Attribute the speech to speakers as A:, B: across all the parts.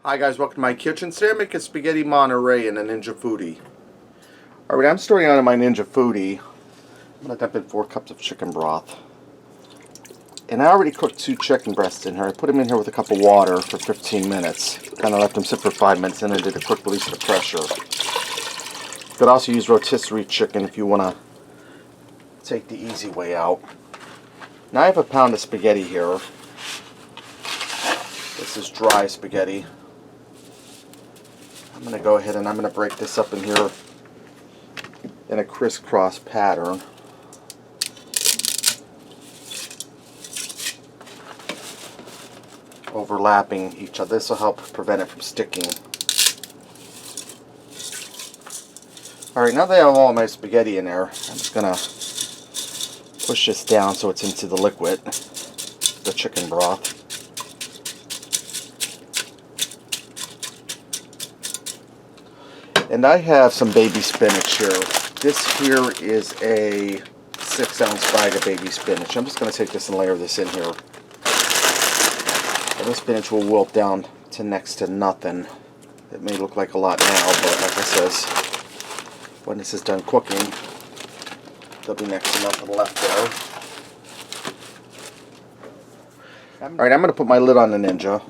A: Hi guys, welcome to my kitchen. Today I'm making spaghetti Monterey in a Ninja Foodi. Alright, I'm starting out in my Ninja Foodi. I'm going to dump in 4 cups of chicken broth. And I already cooked 2 chicken breasts in here. I put them in here with a cup of water for 15 minutes. Kind of let them sit for 5 minutes and then did a quick release of the pressure. You could also use rotisserie chicken if you want to take the easy way out. Now I have a pound of spaghetti here. This is dry spaghetti. I'm going to go ahead and I'm going to break this up in here in a crisscross pattern. Overlapping each other. This will help prevent it from sticking. Alright, now that I have all my spaghetti in there, I'm just going to push this down so it's into the liquid, the chicken broth. And I have some baby spinach here. This here is a 6-ounce bag of baby spinach. I'm just going to take this and layer this in here. And this spinach will wilt down to next to nothing. It may look like a lot now, but like I says, when this is done cooking, there'll be next to nothing left there. Alright, I'm going to put my lid on the Ninja.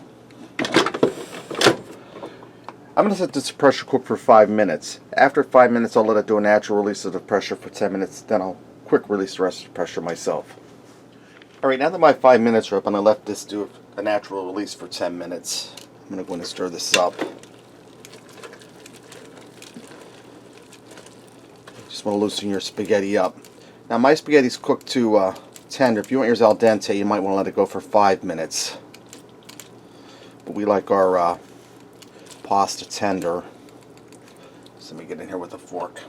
A: I'm going to set this to pressure cook for 5 minutes. After 5 minutes, I'll let it do a natural release of the pressure for 10 minutes. Then I'll quick release the rest of the pressure myself. Alright, now that my 5 minutes are up and I left this do a natural release for 10 minutes, I'm going to go in and stir this up. Just want to loosen your spaghetti up. Now my spaghetti's cooked to tender. If you want yours al dente, you might want to let it go for 5 minutes. But we like our pasta tender. So let me get in here with a fork.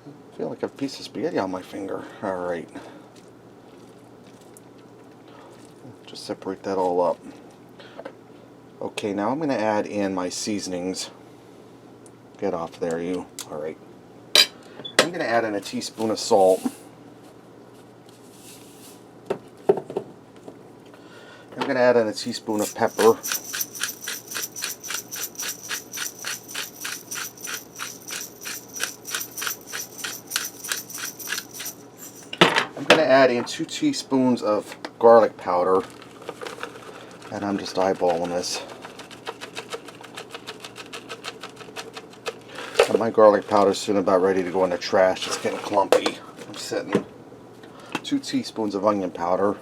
A: I feel like I have a piece of spaghetti on my finger. Alright. Just separate that all up. Okay, now I'm going to add in my seasonings. Get off there, you. Alright. I'm going to add in a teaspoon of salt. I'm going to add in a teaspoon of pepper. I'm going to add in 2 teaspoons of garlic powder. And I'm just eyeballing this. And my garlic powder is soon about ready to go in the trash. It's getting clumpy. I'm setting 2 teaspoons of onion powder.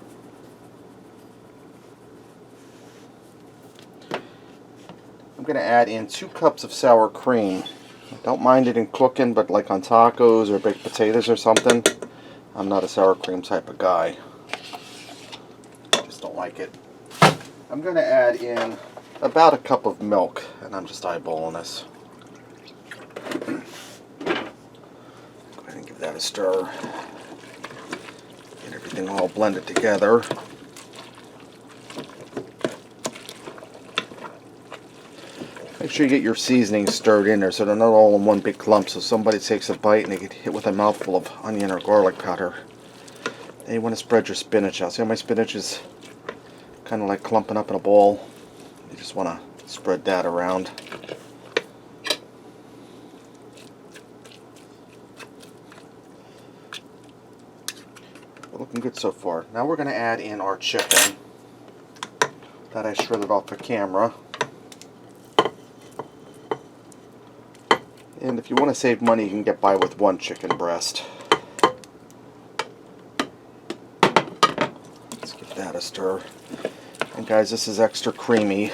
A: I'm going to add in 2 cups of sour cream. I don't mind it in cooking, but like on tacos or baked potatoes or something, I'm not a sour cream type of guy. I just don't like it. I'm going to add in about a cup of milk, and I'm just eyeballing this. Go ahead and give that a stir. Get everything all blended together. Make sure you get your seasonings stirred in there so they're not all in one big clump, so somebody takes a bite and they get hit with a mouthful of onion or garlic powder. Then you want to spread your spinach out. See how my spinach is kind of like clumping up in a ball? You just want to spread that around. We're looking good so far. Now we're going to add in our chicken that I shredded off the camera. And if you want to save money, you can get by with 1 chicken breast. Let's give that a stir. And guys, this is extra creamy.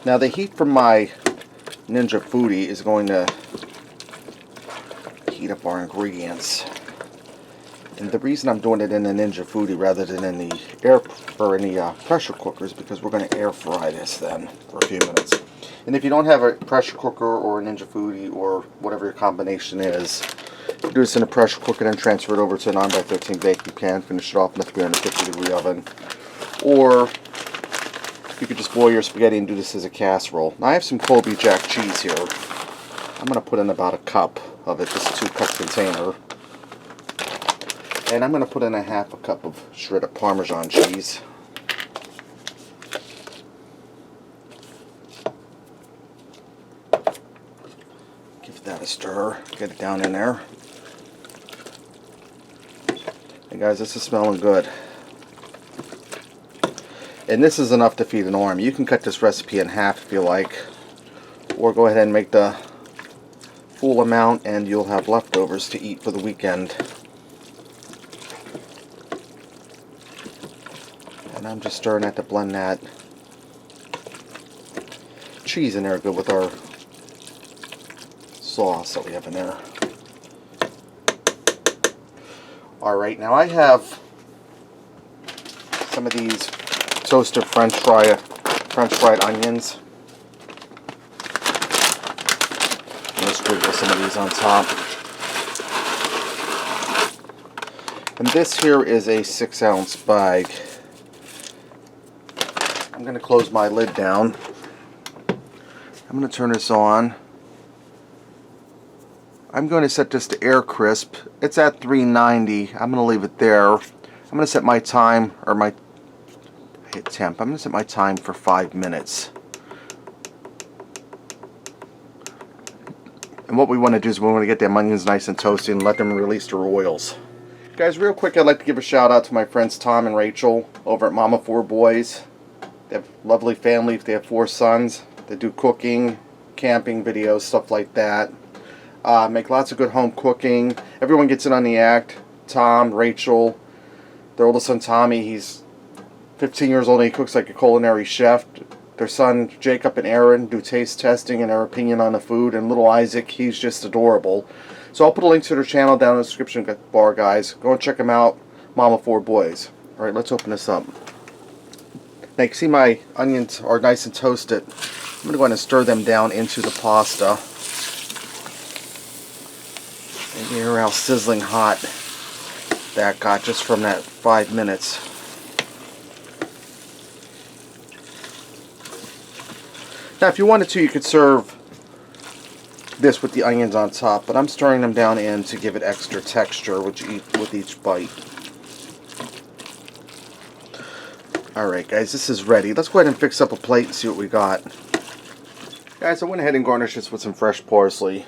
A: Now the heat from my Ninja Foodi is going to heat up our ingredients. And the reason I'm doing it in the Ninja Foodi rather than in the pressure cooker is because we're going to air fry this then for a few minutes. And if you don't have a pressure cooker or a Ninja Foodi or whatever your combination is, you do this in a pressure cooker and transfer it over to a 9x13 baking pan, finish it off in a 350-degree oven. Or you could just boil your spaghetti and do this as a casserole. Now I have some Colby Jack cheese here. I'm going to put in about a cup of it, this 2-cup container. And I'm going to put in a half a cup of shredded Parmesan cheese. Give that a stir. Get it down in there. Hey guys, this is smelling good. And this is enough to feed an army. You can cut this recipe in half if you like. Or go ahead and make the full amount and you'll have leftovers to eat for the weekend. And I'm just stirring that to blend that cheese in there good with our sauce that we have in there. Alright, now I have some of these toasted French fried onions. I'm going to sprinkle some of these on top. And this here is a 6-ounce bag. I'm going to close my lid down. I'm going to turn this on. I'm going to set this to air crisp. It's at 390. I'm going to leave it there. I'm going to set my time, or my hit temp. I'm going to set my time for 5 minutes. And what we want to do is we want to get them onions nice and toasty and let them release their oils. Guys, real quick, I'd like to give a shout out to my friends Tom and Rachel over at Mama 4 Boys. They have a lovely family. They have 4 sons. They do cooking, camping videos, stuff like that. Make lots of good home cooking. Everyone gets in on the act. Tom, Rachel, their oldest son Tommy, he's 15 years old and he cooks like a culinary chef. Their son Jacob and Aaron do taste testing and their opinion on the food. And little Isaac, he's just adorable. So I'll put a link to their channel down in the description bar, guys. Go and check them out, Mama 4 Boys. Alright, let's open this up. Now you can see my onions are nice and toasted. I'm going to go ahead and stir them down into the pasta. And you hear how sizzling hot that got just from that 5 minutes. Now if you wanted to, you could serve this with the onions on top, but I'm stirring them down in to give it extra texture with each bite. Alright guys, this is ready. Let's go ahead and fix up a plate and see what we got. Guys, I went ahead and garnished this with some fresh parsley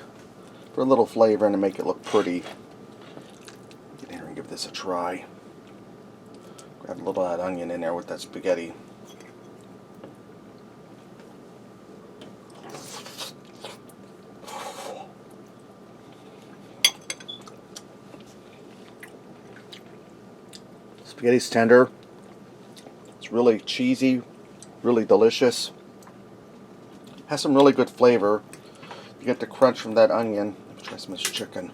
A: for a little flavor and to make it look pretty. Get in here and give this a try. Grab a little of that onion in there with that spaghetti. Spaghetti's tender. It's really cheesy, really delicious. Has some really good flavor. You get the crunch from that onion. Let's try some of this chicken.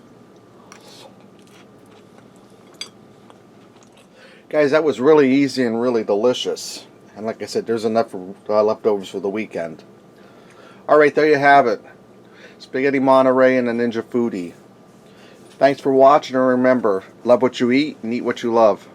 A: Guys, that was really easy and really delicious. And like I said, there's enough leftovers for the weekend. Alright, there you have it. Spaghetti Monterey and a Ninja Foodi. Thanks for watching, and remember, love what you eat and eat what you love.